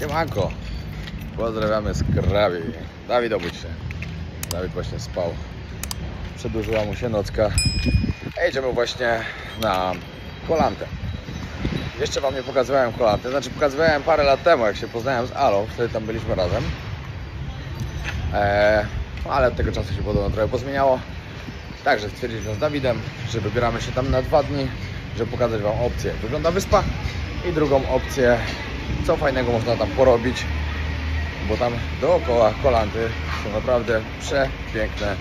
Siemanko, pozdrawiamy z Krabi. Dawid obudź się. Dawid właśnie spał. Przedłużyła mu się nocka. A jedziemy właśnie na Kolantę. Jeszcze wam nie pokazywałem Kolantę. Znaczy pokazywałem parę lat temu, jak się poznałem z Alą. Wtedy tam byliśmy razem. Ale od tego czasu się podobno trochę pozmieniało. Także stwierdziliśmy z Dawidem, że wybieramy się tam na 2 dni, żeby pokazać wam opcję, jak wygląda wyspa, i drugą opcję, co fajnego można tam porobić, bo tam dookoła Kolanty są naprawdę przepiękne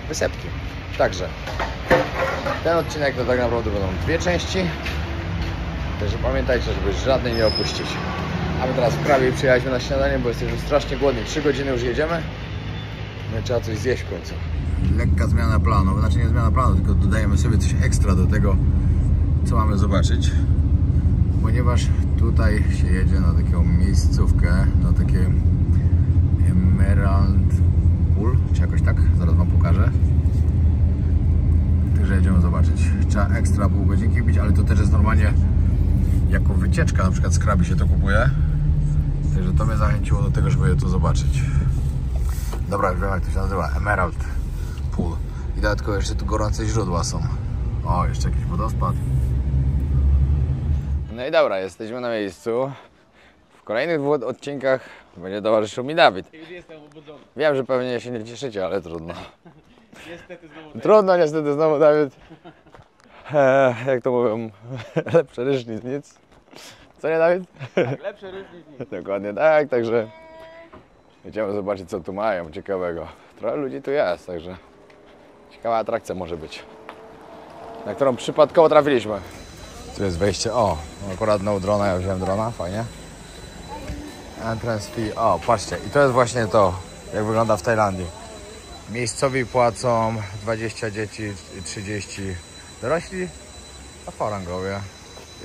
wysepki. Także ten odcinek to tak naprawdę będą 2 części, także pamiętajcie, żeby żadnej nie opuścić. A my teraz w Krabi przyjechaliśmy na śniadanie, bo jesteśmy strasznie głodni. 3 godziny już jedziemy, no i trzeba coś zjeść w końcu. Lekka zmiana planu, znaczy nie zmiana planu, tylko dodajemy sobie coś ekstra do tego, co mamy zobaczyć, ponieważ tutaj się jedzie na taką miejscówkę, na takie Emerald Pool, czy jakoś tak, zaraz wam pokażę. Także jedziemy zobaczyć. Trzeba ekstra pół godzinki bić, ale to też jest normalnie jako wycieczka, na przykład z Krabi się to kupuje. Także to mnie zachęciło do tego, żeby je tu zobaczyć. Dobra, już wiem, jak to się nazywa, Emerald Pool. I dodatkowo jeszcze tu gorące źródła są. O, jeszcze jakiś wodospad. No i dobra, jesteśmy na miejscu. W kolejnych 2 odcinkach będzie towarzyszył mi Dawid. Już jestem obudzony. Wiem, że pewnie się nie cieszycie, ale trudno. Niestety znowu. Trudno niestety znowu, Dawid. Jak to mówią, lepszy ryż niż nic. Co nie, Dawid? Tak, lepsze ryż niż nic. Dokładnie tak, także jedziemy zobaczyć, co tu mają ciekawego. Trochę ludzi tu jest, także ciekawa atrakcja może być, na którą przypadkowo trafiliśmy. Tu jest wejście, o, akurat no drona, ja wziąłem drona, fajnie. Entrance fee, o, patrzcie, i to jest właśnie to, jak wygląda w Tajlandii. Miejscowi płacą 20 dzieci i 30 dorośli, a farangowie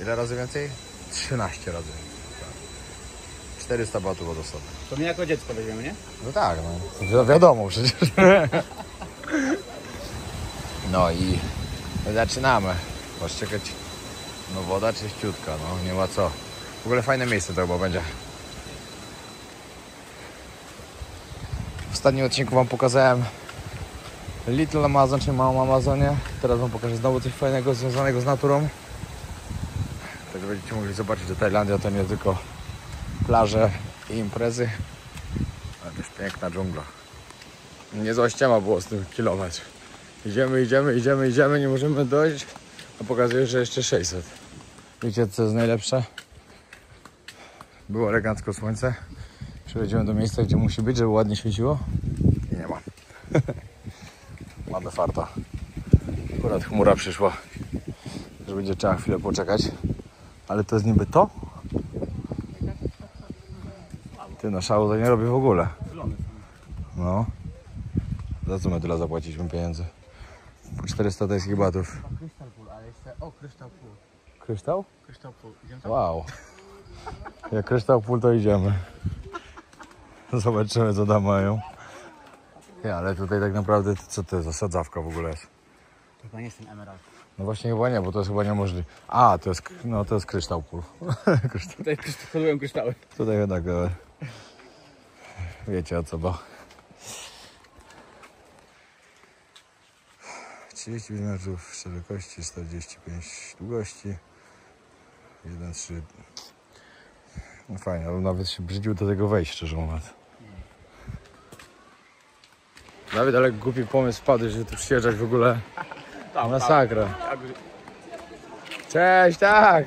ile razy więcej? 13 razy więcej. 400 batów od osoby. To mnie jako dziecko weźmiemy, nie? No tak, no wiadomo przecież. No i zaczynamy. Patrzcie, no woda czyściutka, no nie ma co. W ogóle fajne miejsce to chyba będzie. W ostatnim odcinku wam pokazałem Little Amazon, czy Małą Amazonię. Teraz wam pokażę znowu coś fajnego związanego z naturą. Tak będziecie mogli zobaczyć, że Tajlandia to nie tylko plaże i imprezy, ale też piękna dżungla. Niezła ściema było z tym kilometr. Idziemy, nie możemy dojść, a pokazuje, że jeszcze 600. Wiecie, co jest najlepsze? Było elegancko słońce. Przechodzimy do miejsca, gdzie musi być, żeby ładnie świeciło, i nie ma. Mamy farta. Akurat chmura przyszła, że będzie trzeba chwilę poczekać. Ale to jest niby to? Ty, na szału to nie robię w ogóle. No. Za co my tyle zapłaciliśmy pieniędzy? Po 400 tajskich batów. Krystal Pool, ale jeszcze... O, Krystal Pool. Kryształ? Krystal Pool. Idziemy tam? Wow. Jak kryształ pool, to idziemy. Zobaczymy, co tam mają. Nie, ale tutaj tak naprawdę, co to jest za sadzawka w ogóle jest? To chyba nie jest ten emerald. No właśnie chyba nie, bo to jest chyba niemożliwe. A, to jest, no to jest kryształ pool. Tutaj hodują kryształy. Tutaj jednak wiecie o co, bo 30 mm szerokości, 145 długości, 1,3. No fajnie, ale nawet się brzydził do tego wejść, szczerze mówiąc. Dawid, ale głupi pomysł wpadł, żeby tu przyjeżdżać w ogóle. Masakra. Cześć, tak!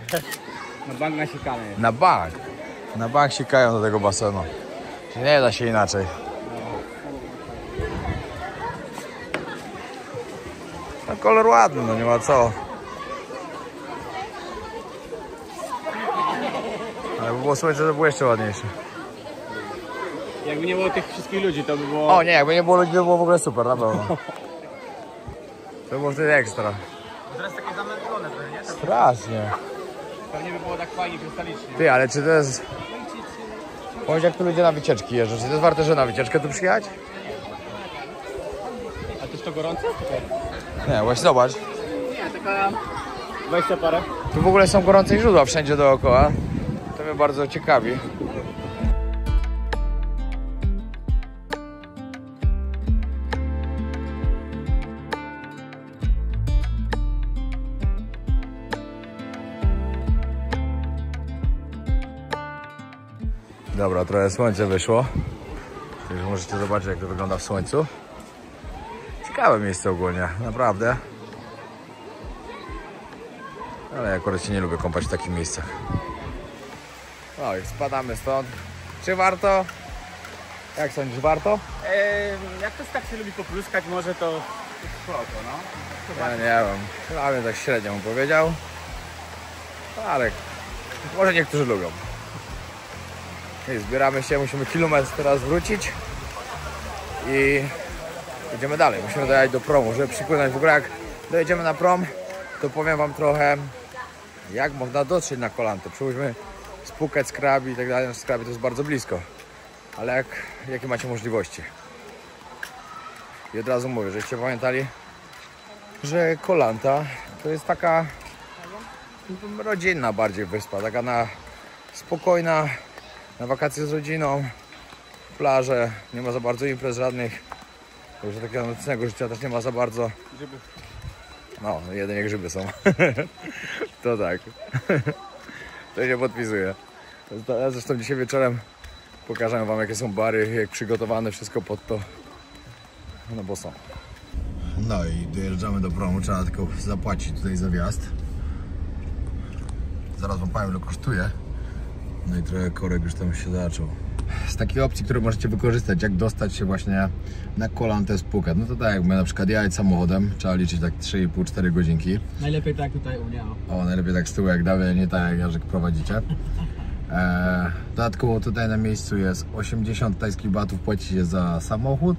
Na bank nasikany jest. Na bank. Na bank sikają do tego basenu. Nie da się inaczej. No kolor ładny, no nie ma co. Ale by było słońce, to było jeszcze ładniejsze. Jakby nie było tych wszystkich ludzi, to by było... O nie, jakby nie było ludzi, to było w ogóle super, na pewno. To było wtedy ekstra. Teraz takie zamęczone trochę, nie? Strasznie. Pewnie by było tak fajnie, krystalicznie. Ty, ale czy to jest... Powiedz, jak tu ludzie na wycieczki jeżdżą. Czy to jest warte, że na wycieczkę tu przyjechać? A to jest to gorące? Nie, właśnie zobacz. Nie, taka... 20 parę. Tu w ogóle są gorące źródła wszędzie dookoła. To mnie jesteśmy bardzo ciekawi. Dobra, trochę słońce wyszło. Także możecie zobaczyć, jak to wygląda w słońcu. Ciekawe miejsce ogólnie, naprawdę. Ale ja akurat się nie lubię kąpać w takich miejscach. No i spadamy stąd. Czy warto? Jak sądzisz, warto? Jak ktoś tak się lubi popluskać, może to spoko, no. Ja nie wiem. Chyba bym tak średnio mu powiedział. Ale może niektórzy lubią. I zbieramy się, musimy kilometr teraz wrócić. I idziemy dalej. Musimy dojechać do promu, żeby przypłynąć. W ogóle jak dojedziemy na prom, to powiem wam trochę, jak można dotrzeć na Koh Lanta. Przyłóżmy z Phuket, z Krabi i tak dalej. Z Krabi to jest bardzo blisko. Ale jakie macie możliwości? I od razu mówię, żeście pamiętali, że Koh Lanta to jest taka rodzinna bardziej wyspa. Taka spokojna, na wakacje z rodziną, plaże, nie ma za bardzo imprez żadnych. Także takiego nocnego życia też nie ma za bardzo. Grzyby. No, jedynie grzyby są. To tak. To się podpisuje. Zresztą dzisiaj wieczorem pokażę wam, jakie są bary, jak przygotowane wszystko pod to. No bo są. No i dojeżdżamy do promu, trzeba tylko zapłacić tutaj za wjazd. Zaraz wam powiem, ile kosztuje. No i trochę korek już tam się zaczął. Z takich opcji, które możecie wykorzystać, jak dostać się właśnie na Koh Lantę z Phuket. No to tak, jakby na przykład jechać samochodem, trzeba liczyć tak 3,5-4 godzinki. Najlepiej tak tutaj u mnie. O, najlepiej tak z tyłu jak Dawid, nie tak jak Jarzyk prowadzicie. Dodatkowo tutaj na miejscu jest 80 tajskich batów, płacicie za samochód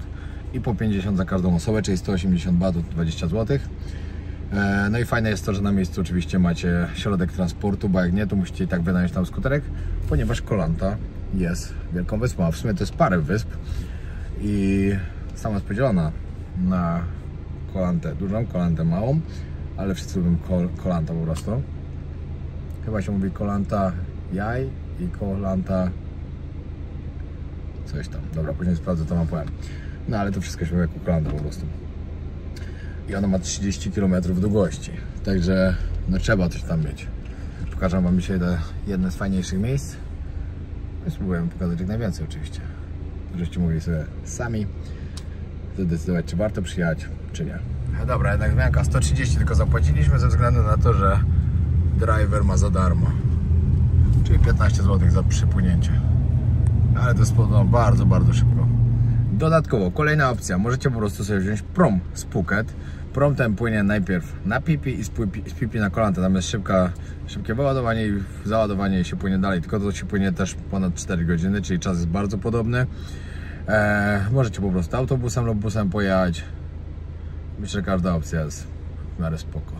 i po 50 za każdą osobę, czyli 180 batów, 20 zł. No i fajne jest to, że na miejscu oczywiście macie środek transportu, bo jak nie, to musicie i tak wynająć tam skuterek, ponieważ Koh Lanta jest wielką wyspą, a w sumie to jest parę wysp i sama jest podzielona na Koh Lantę dużą, Koh Lantę małą, ale wszyscy lubią Koh Lanta po prostu. Chyba się mówi Koh Lanta Jaj i Koh Lanta coś tam. Dobra, później sprawdzę to mapę. No ale to wszystko się mówi jako Koh Lanta po prostu. I ona ma 30 km długości, także no trzeba coś tam mieć. Pokażę wam dzisiaj jedne z fajniejszych miejsc. I spróbujemy pokazać jak najwięcej oczywiście. Żeście mogli sobie sami zdecydować, czy warto przyjechać, czy nie. Dobra, jednak zmianka, 130 tylko zapłaciliśmy ze względu na to, że driver ma za darmo. Czyli 15 zł za przypłynięcie. Ale to jest podobno bardzo, bardzo szybko. Dodatkowo, kolejna opcja, możecie po prostu sobie wziąć prom z Phuket. Prom ten płynie najpierw na Pipi i z Pipi na Koh Lanta. Tam jest szybkie wyładowanie i załadowanie i się płynie dalej. Tylko to się płynie też ponad 4 godziny, czyli czas jest bardzo podobny. Możecie po prostu autobusem lub busem pojechać. Myślę, że każda opcja jest w miarę spoko.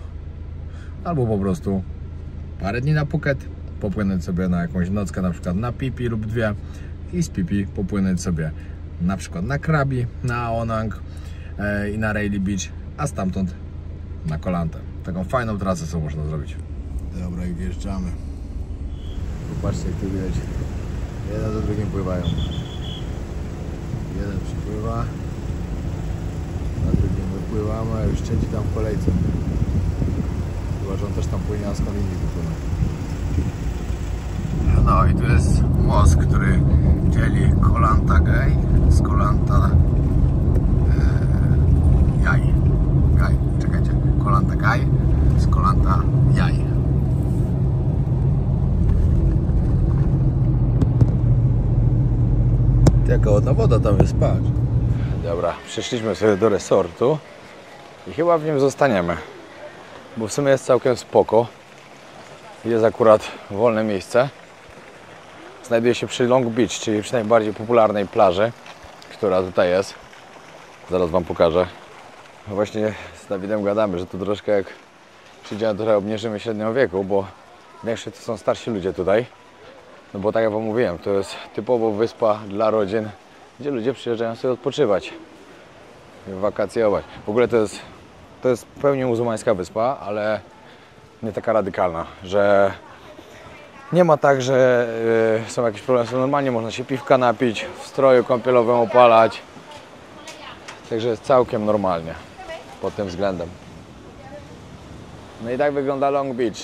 Albo po prostu parę dni na Phuket, popłynąć sobie na jakąś nockę, na przykład na Pipi lub dwie i z Pipi popłynąć sobie na przykład na Krabi, na Aonang i na Railay Beach, a stamtąd na Koh Lantę. Taką fajną trasę sobie można zrobić. Dobra, i wjeżdżamy. Popatrzcie, jak tu widać. Jeden za drugim pływają. Jeden przypływa, na drugim wypływamy, a już trzeci tam w kolejce. Chyba, że on też tam płynie, a skąd inni wypłyną. No i tu jest most, który dzieli Koh Lanta Gai z Koh Lanta Jaj. Czekajcie, Koh Lanta Gai z Koh Lanta Jaj. Jaka ładna woda tam jest, patrz. Dobra, przyszliśmy sobie do resortu i chyba w nim zostaniemy, bo w sumie jest całkiem spoko. Jest akurat wolne miejsce. Znajduje się przy Long Beach, czyli przy najbardziej popularnej plaży, która tutaj jest. Zaraz wam pokażę. Właśnie z Dawidem gadamy, że tu troszkę jak przyjdziemy, trochę obniżymy średnią wieku, bo większość to są starsi ludzie tutaj. No bo tak jak wam mówiłem, to jest typowo wyspa dla rodzin, gdzie ludzie przyjeżdżają sobie odpoczywać, wakacjować. W ogóle to jest w pełni muzułmańska wyspa, ale nie taka radykalna, że Nie ma tak, że są jakieś problemy, są normalnie, można się piwka napić, w stroju kąpielowym opalać. Także jest całkiem normalnie pod tym względem. No i tak wygląda Long Beach.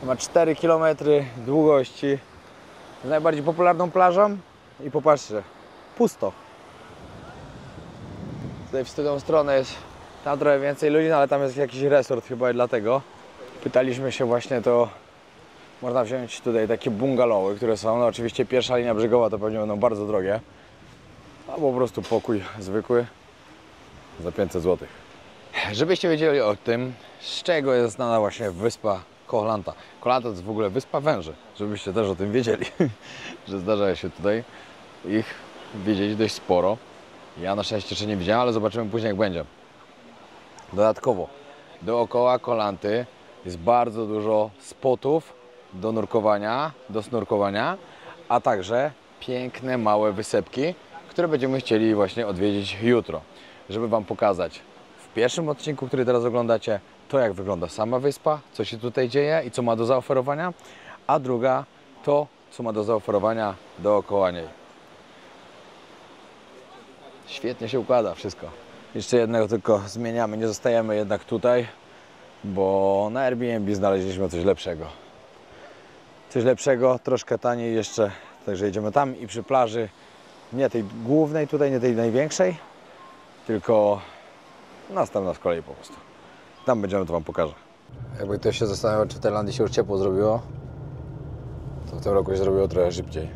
Ma 4 km długości. Jest najbardziej popularną plażą i popatrzcie, pusto. Tutaj w tą stronę jest tam trochę więcej ludzi, no ale tam jest jakiś resort chyba i dlatego. Pytaliśmy się właśnie, to można wziąć tutaj takie bungalowy, które są, no oczywiście pierwsza linia brzegowa to pewnie będą bardzo drogie. Albo po prostu pokój zwykły za 500 zł. Żebyście wiedzieli o tym, z czego jest znana właśnie wyspa Koh Lanta. Koh Lanta to jest w ogóle wyspa węży, żebyście też o tym wiedzieli, że zdarza się tutaj ich widzieć dość sporo. Ja na szczęście jeszcze nie widziałem, ale zobaczymy później jak będzie. Dodatkowo dookoła Koh Lanty jest bardzo dużo spotów do nurkowania, a także piękne małe wysepki, które będziemy chcieli właśnie odwiedzić jutro, żeby Wam pokazać w pierwszym odcinku, który teraz oglądacie, to jak wygląda sama wyspa, co się tutaj dzieje i co ma do zaoferowania, a druga to, co ma do zaoferowania dookoła niej. Świetnie się układa wszystko. Jeszcze jednego tylko zmieniamy, nie zostajemy jednak tutaj, bo na Airbnb znaleźliśmy coś lepszego. Coś lepszego, troszkę taniej jeszcze, także jedziemy tam i przy plaży, nie tej głównej tutaj, nie tej największej, tylko następna z kolei po prostu. Tam będziemy, to Wam pokażę. Jakby ktoś się zastanawiał, czy w Tajlandii się już ciepło zrobiło, to w tym roku się zrobiło trochę szybciej.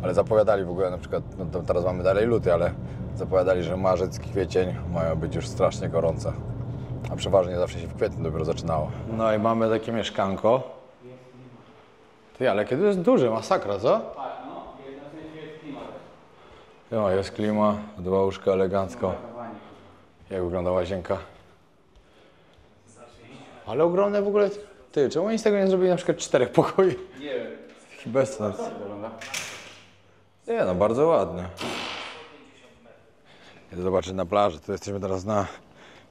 Ale zapowiadali w ogóle, na przykład, no to teraz mamy dalej luty, ale zapowiadali, że marzec, kwiecień mają być już strasznie gorące. A przeważnie zawsze się w kwietniu dopiero zaczynało. No i mamy takie mieszkanko. Ty, ale kiedy jest duże, masakra, co? Tak, no. Jest klima. No, jest klima, 2 łóżka elegancko. Jak wygląda łazienka? Ale ogromne w ogóle. Ty, czemu oni z tego nie zrobili na przykład 4 pokoi? Nie wiem. Taki bezsens. Wygląda. Nie no, bardzo ładnie. Idę zobaczyć na plaży. Tu jesteśmy teraz na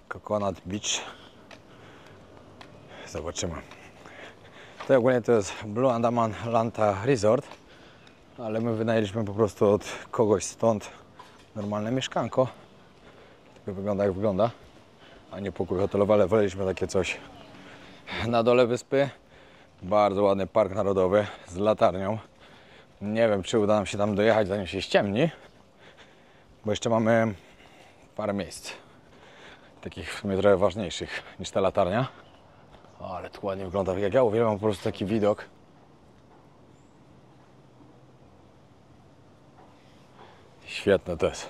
Coconut Beach. Zobaczymy. To ogólnie to jest Blue Andaman Lanta Resort, ale my wynajęliśmy po prostu od kogoś stąd normalne mieszkanko. Tak wygląda jak wygląda, a nie pokój hotelowy, ale woleliśmy takie coś na dole wyspy. Bardzo ładny park narodowy z latarnią. Nie wiem, czy uda nam się tam dojechać, zanim się ściemni, bo jeszcze mamy parę miejsc, takich w sumie trochę ważniejszych niż ta latarnia. O, ale tu ładnie wygląda, jak ja uwielbiam po prostu taki widok. Świetne to jest.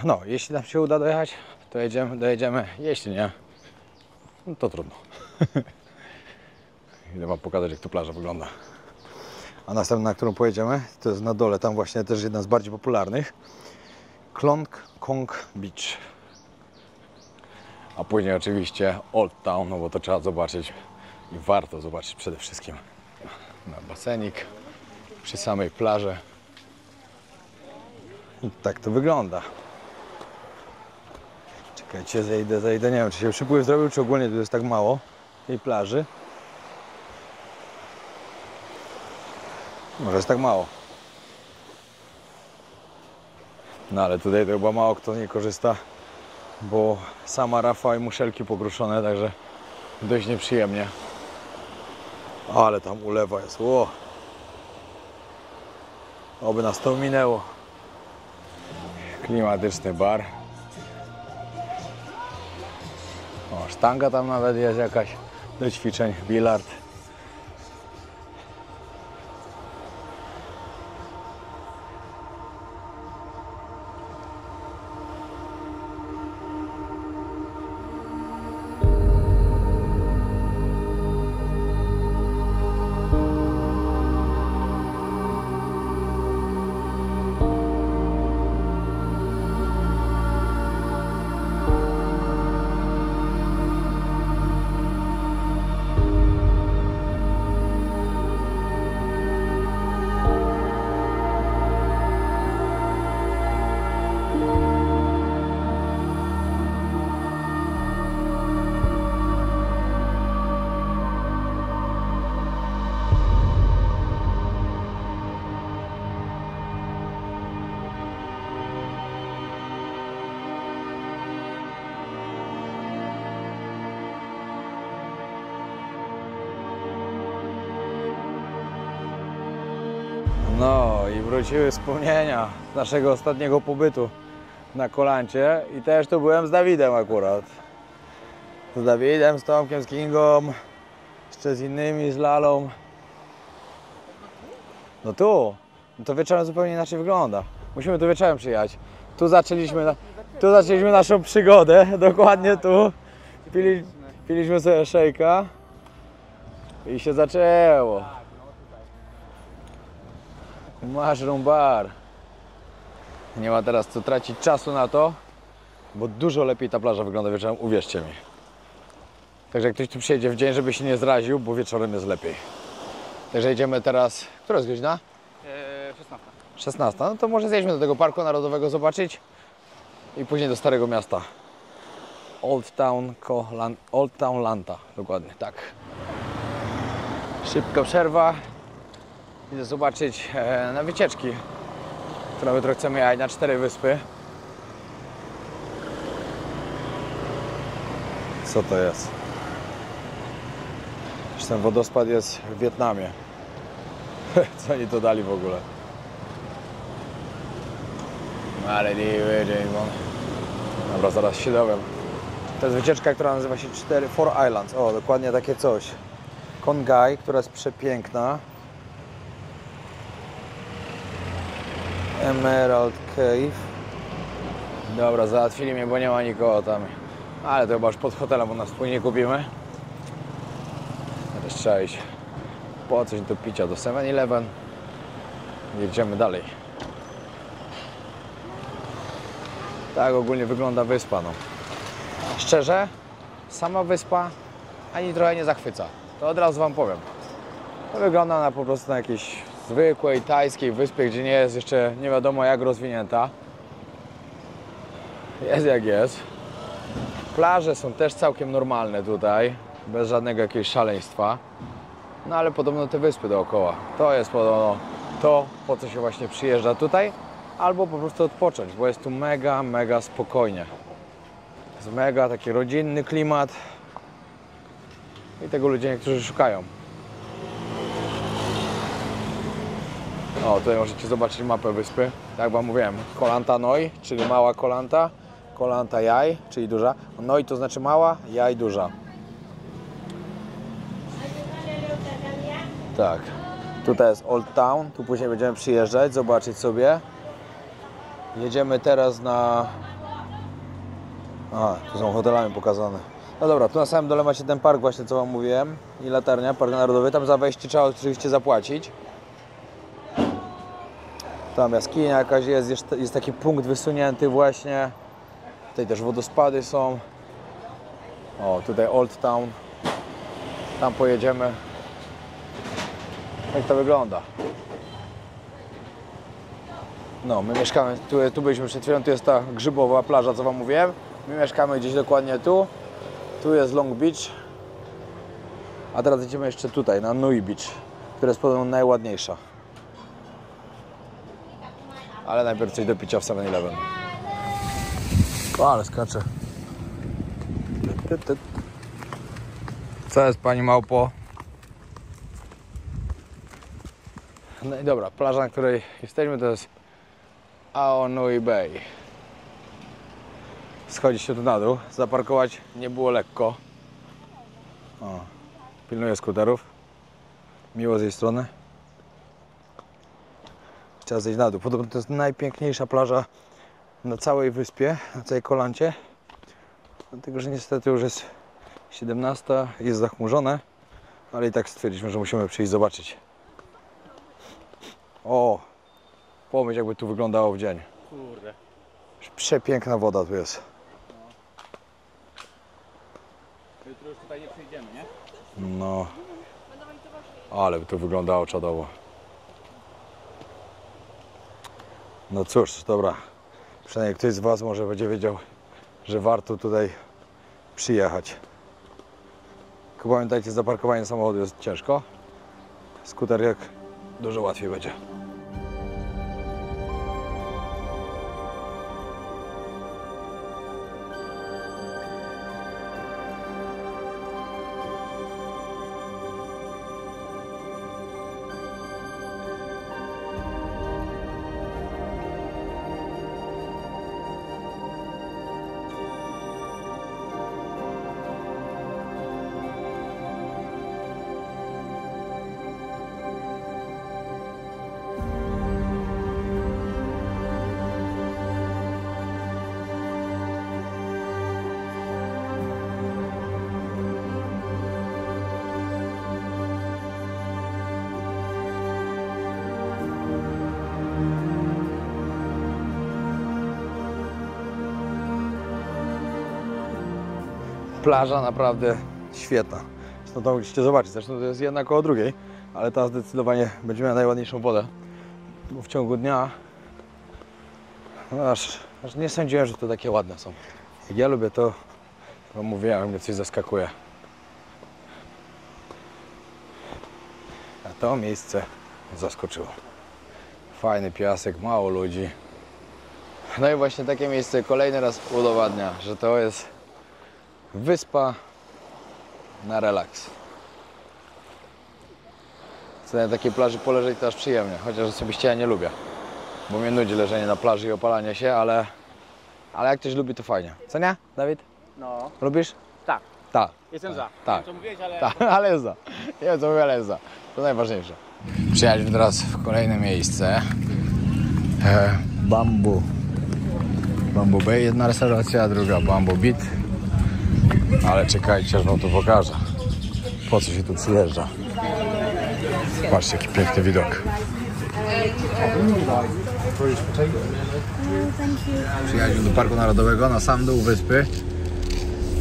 No, jeśli nam się uda dojechać, to dojedziemy, jeśli nie, no to trudno. Idę Wam pokazać, jak tu plaża wygląda. A następna, na którą pojedziemy, to jest na dole, tam właśnie też jedna z bardziej popularnych. Klong Kong Beach. A później oczywiście Old Town, no bo to trzeba zobaczyć i warto zobaczyć przede wszystkim. Na basenik przy samej plaży. I tak to wygląda. Czekajcie, zejdę, nie wiem, czy się przypływ zrobił, czy ogólnie tu jest tak mało tej plaży. Może jest tak mało. No ale tutaj to chyba mało kto nie korzysta, bo sama rafa i muszelki pogruszone, także dość nieprzyjemnie. Ale tam ulewa jest, ło! Oby nas to minęło. Klimatyczny bar. O, sztanga tam nawet jest jakaś do ćwiczeń, bilard. No i wróciły wspomnienia z naszego ostatniego pobytu na Kolancie i też tu byłem z Dawidem akurat. Z Dawidem, z Tomkiem, z Kingą, jeszcze z innymi, z Lalą. No tu, no to wieczorem zupełnie inaczej wygląda. Musimy tu wieczorem przyjechać. Tu zaczęliśmy naszą przygodę, dokładnie tu. Piliśmy sobie szejka i się zaczęło. Mushroom bar. Nie ma teraz co tracić czasu na to, bo dużo lepiej ta plaża wygląda wieczorem, uwierzcie mi. Także jak ktoś tu przyjedzie w dzień, żeby się nie zraził, bo wieczorem jest lepiej. Także jedziemy teraz... Która jest godzina? 16. 16. No to może zjedźmy do tego Parku Narodowego zobaczyć i później do Starego Miasta. Old Town Lanta, dokładnie, tak. Szybka przerwa. Idę zobaczyć na wycieczki, które jutro chcemy jechać na 4 wyspy. Co to jest? Ten wodospad jest w Wietnamie. Co oni to dali w ogóle? Malediwy, James. Dobra, zaraz się dowiem. To jest wycieczka, która nazywa się Four Islands. O, dokładnie takie coś. Kon Gai, która jest przepiękna. Emerald Cave. Dobra, załatwili mnie, bo nie ma nikogo tam. Ale to chyba już pod hotelem, bo nas później kupimy. Teraz trzeba iść po coś do picia do 7-Eleven. Jedziemy dalej. Tak ogólnie wygląda wyspa, no. Szczerze, sama wyspa ani trochę nie zachwyca. To od razu wam powiem. To wygląda na po prostu na jakiejś zwykłej tajskiej wyspie, gdzie nie jest jeszcze nie wiadomo jak rozwinięta. Jest jak jest. Plaże są też całkiem normalne tutaj, bez żadnego jakiegoś szaleństwa. No ale podobno te wyspy dookoła. To jest podobno to, po co się właśnie przyjeżdża tutaj, albo po prostu odpocząć, bo jest tu mega, mega spokojnie. Jest mega taki rodzinny klimat i tego ludzie niektórzy szukają. O, tutaj możecie zobaczyć mapę wyspy. Tak jak wam mówiłem, Koh Lanta Noi, czyli mała Koh Lanta, Koh Lanta Yai, czyli duża. Noi to znaczy mała, Yai duża. Tak. Tutaj jest Old Town, tu później będziemy przyjeżdżać, zobaczyć sobie. Jedziemy teraz na... A, tu są hotelami pokazane. No dobra, tu na samym dole macie ten park właśnie, co wam mówiłem. I latarnia, Park Narodowy. Tam za wejście trzeba oczywiście zapłacić. Tam jaskinia jakaś jest taki punkt wysunięty właśnie. Tutaj też wodospady są. O, tutaj Old Town. Tam pojedziemy. Jak to wygląda? No, my mieszkamy, tu byliśmy przed chwilą, tu jest ta grzybowa plaża, co wam mówiłem. My mieszkamy gdzieś dokładnie tu. Tu jest Long Beach. A teraz idziemy jeszcze tutaj, na Nui Beach, która jest podobno najładniejsza. Ale najpierw coś do picia w 7-Eleven. O, ale skacze. Co jest, pani małpo? No i dobra, plaża, na której jesteśmy, to jest Ao Nui Bay. Schodzić się tu na dół, zaparkować nie było lekko. O, pilnuję skuterów. Miło z jej strony. Trzeba zejść na dół. Podobno to jest najpiękniejsza plaża na całej wyspie, na całej Koh Lancie. Dlatego, że niestety już jest 17, jest zachmurzone, ale i tak stwierdziliśmy, że musimy przyjść zobaczyć. O, pomyśl jakby tu wyglądało w dzień. Kurde. Przepiękna woda tu jest. Jutro już tutaj nie przyjdziemy, nie? No, ale by to wyglądało czadowo. No cóż, dobra. Przynajmniej ktoś z was może będzie wiedział, że warto tutaj przyjechać. Tylko pamiętajcie, zaparkowanie samochodu jest ciężko. Skuter jak dużo łatwiej będzie. Plaża naprawdę świetna. Zresztą to musicie zobaczyć, zresztą to jest jedna koło drugiej, ale ta zdecydowanie będzie miała najładniejszą wodę. Bo w ciągu dnia no aż nie sądziłem, że to takie ładne są. Jak ja lubię to mówiłem, mnie coś zaskakuje. A to miejsce zaskoczyło. Fajny piasek, mało ludzi. No i właśnie takie miejsce kolejny raz udowadnia, że to jest wyspa na relaks. Co na takiej plaży poleżeć to aż przyjemnie, chociaż osobiście ja nie lubię, bo mnie nudzi leżenie na plaży i opalanie się, ale jak ktoś lubi, to fajnie. Co nie, Dawid? No, Lubisz? tak. Tak. Jestem za. Tak. Nie wiem, co mówiłeś, ale... Tak, ale jest za. Nie wiem co mówię, ale jest za. To najważniejsze. Przyjechaliśmy teraz w kolejne miejsce. Bamboo Bay, jedna restauracja, druga Bamboo Beat. Ale czekajcie, aż wam to pokażę. Po co się tu przyjeżdża? Patrzcie, jaki piękny widok. Przyjechaliśmy do Parku Narodowego na sam dół wyspy.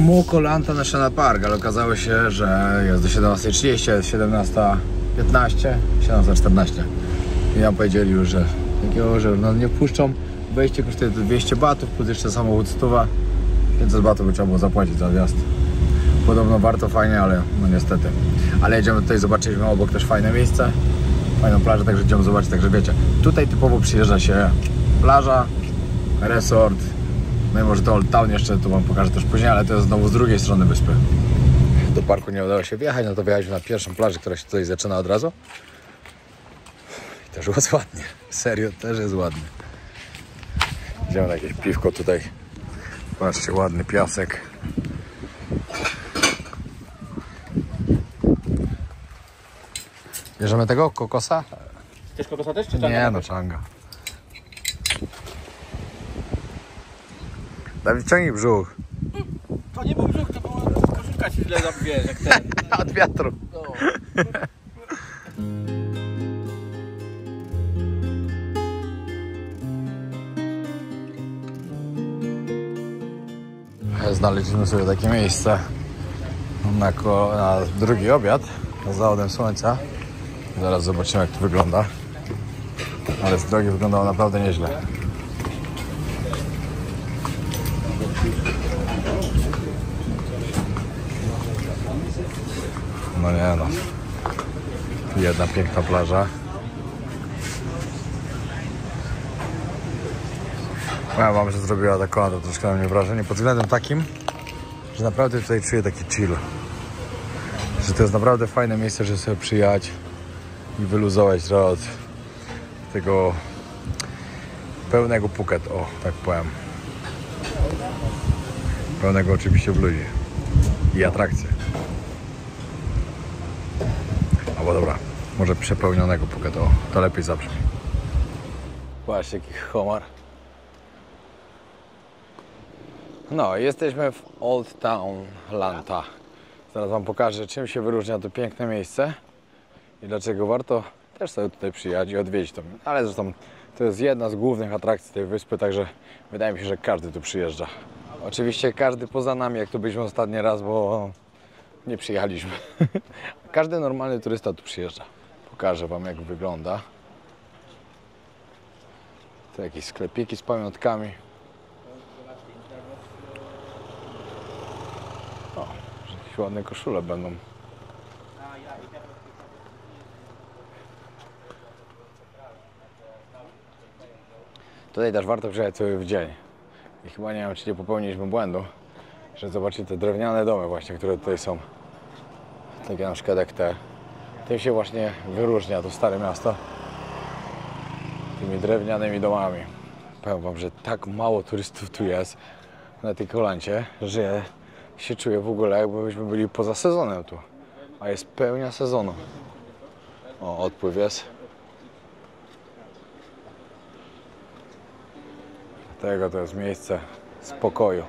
Mokolanta National Park, ale okazało się, że jest do 17:30, jest 17:15, 17:14. I nam powiedzieli już, że no nie wpuszczą. Wejście kosztuje 200 batów, plus jeszcze samochód 100. 500 batów by trzeba było zapłacić za wjazd. Podobno warto, fajnie, ale no niestety. Ale jedziemy tutaj, zobaczyliśmy obok też fajne miejsce, fajną plażę, także idziemy zobaczyć, także wiecie. Tutaj typowo przyjeżdża się plaża, resort, no i może to Old Town jeszcze, tu wam pokażę też później, ale to jest znowu z drugiej strony wyspy. Do parku nie udało się wjechać, no to wjechaliśmy na pierwszą plażę, która się tutaj zaczyna od razu. I też jest ładnie, serio, też jest ładnie. Idziemy na jakieś piwko tutaj. Patrzcie, ładny piasek. Bierzemy tego kokosa? Chcesz kokosa też, czy Nie, no czanga. Dawid, ciągnij brzuch. To nie był brzuch, to była koszulka ci źle zabijesz, jak ten. Od wiatru. No. Znaleźliśmy sobie takie miejsce na drugi obiad z zachodem słońca. Zaraz zobaczymy, jak to wygląda. Ale z drogi wyglądało naprawdę nieźle. No nie no. Jedna piękna plaża. Ja wam, że zrobiła ta kolana troszkę na mnie wrażenie pod względem takim, że naprawdę tutaj czuję taki chill. Że to jest naprawdę fajne miejsce, żeby sobie przyjechać i wyluzować trochę od tego pełnego Phuket, o tak powiem. Pełnego oczywiście ludzi i atrakcji. Albo dobra, może przepełnionego Phuket, o to lepiej zabrzmi. Właśnie jaki homar. No, jesteśmy w Old Town Lanta. Zaraz wam pokażę, czym się wyróżnia to piękne miejsce i dlaczego warto też sobie tutaj przyjechać i odwiedzić to. Ale zresztą to jest jedna z głównych atrakcji tej wyspy, także wydaje mi się, że każdy tu przyjeżdża. Oczywiście każdy poza nami, jak tu byliśmy ostatni raz, bo nie przyjechaliśmy. Każdy normalny turysta tu przyjeżdża. Pokażę wam, jak wygląda. Tu jakieś sklepiki z pamiątkami. O, jakieś ładne koszule będą. Tutaj też warto przyjechać sobie w dzień. I chyba nie wiem, czy nie popełniliśmy błędu, że zobaczcie te drewniane domy właśnie, które tutaj są. Takie na przykład jak te. Tym się właśnie wyróżnia to stare miasto. Tymi drewnianymi domami. Powiem wam, że tak mało turystów tu jest na tej Kolancie, że się czuję w ogóle, jakbyśmy byli poza sezonem tu. A jest pełnia sezonu. O, odpływ jest. Dlatego to jest miejsce spokoju.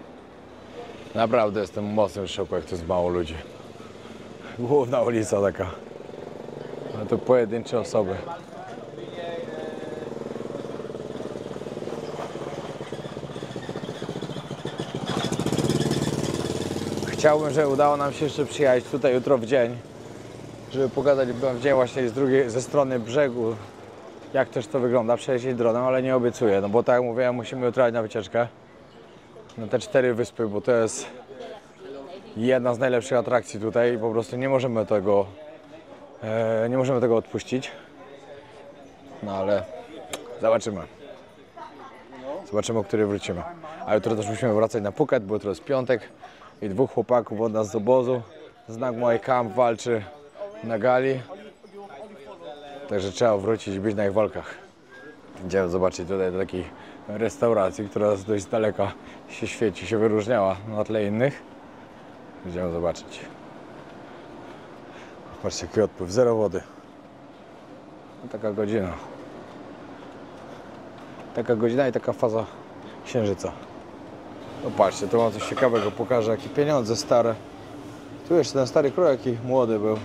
Naprawdę jestem mocno w szoku, jak to jest mało ludzi. Główna ulica taka. Ale to pojedyncze osoby. Chciałbym, żeby udało nam się jeszcze przyjechać tutaj jutro w dzień, żeby pokazać w dzień właśnie ze strony brzegu, jak też to wygląda, przelecieć dronem, ale nie obiecuję, no bo tak jak mówiłem, musimy jutro jechać na wycieczkę na te 4 wyspy, bo to jest jedna z najlepszych atrakcji tutaj i po prostu nie możemy tego odpuścić. No ale zobaczymy. Zobaczymy, o której wrócimy. A jutro też musimy wracać na Phuket, bo jutro jest piątek i 2 chłopaków od nas z obozu, znak Muay Camp, walczy na gali. Także trzeba wrócić i być na ich walkach. Idziemy zobaczyć tutaj do takiej restauracji, która z dość daleka się świeci, się wyróżniała na tle innych. Idziemy zobaczyć. Patrzcie, jaki odpływ, 0 wody. No, taka godzina. Taka godzina i taka faza księżyca. No patrzcie, tu mam coś ciekawego, pokażę jakie pieniądze stare. Tu jeszcze ten stary król jaki młody był.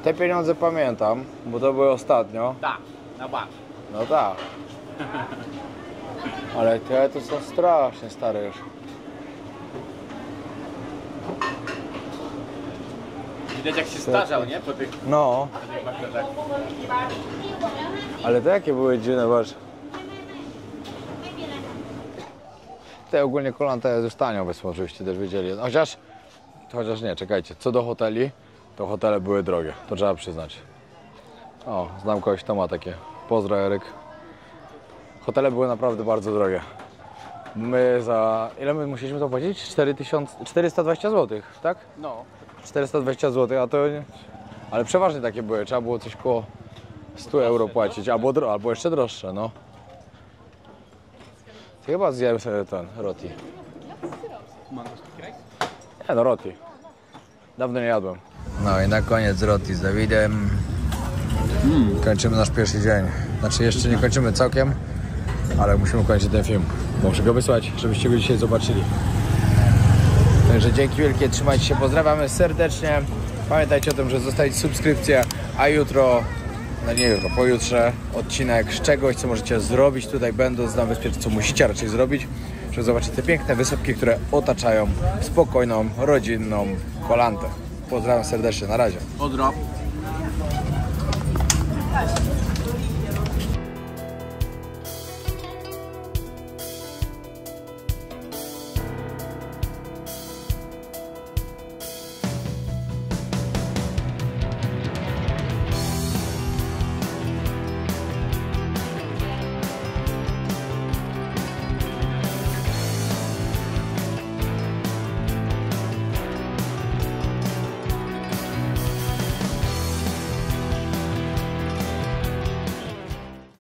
Te pieniądze pamiętam, bo to były ostatnio. Tak, na bank. No tak. Ale te to są strasznie stare już. Widać jak się starzał, nie? Po tych No, makletach. ale te jakie były dziwne, patrz. Te ogólnie kolanta jest już tanio, byśmy oczywiście też wiedzieli. Chociaż nie, czekajcie. Co do hoteli, to hotele były drogie, to trzeba przyznać. O, znam kogoś, kto ma takie. Pozdro, Eryk. Hotele były naprawdę bardzo drogie. Ile my musieliśmy to płacić? 420 zł, tak? No. 420 zł, a to... Ale przeważnie takie były, trzeba było coś koło 100 euro płacić, albo jeszcze droższe, no. Ty chyba zjadłem sobie ten roti. Nie no, roti. Dawno nie jadłem. No i na koniec roti z Dawidem. Kończymy nasz pierwszy dzień. Znaczy jeszcze nie kończymy całkiem, ale musimy kończyć ten film. Muszę go wysłać, żebyście go dzisiaj zobaczyli. Także dzięki wielkie, trzymajcie się, pozdrawiamy serdecznie. Pamiętajcie o tym, że zostawić subskrypcję, a jutro, no nie jutro, pojutrze odcinek z czegoś, co możecie zrobić tutaj będąc na wyspie, co musicie raczej zrobić, żeby zobaczyć te piękne wysepki, które otaczają spokojną, rodzinną Koh Lantę. Pozdrawiam serdecznie, na razie. Pozdro.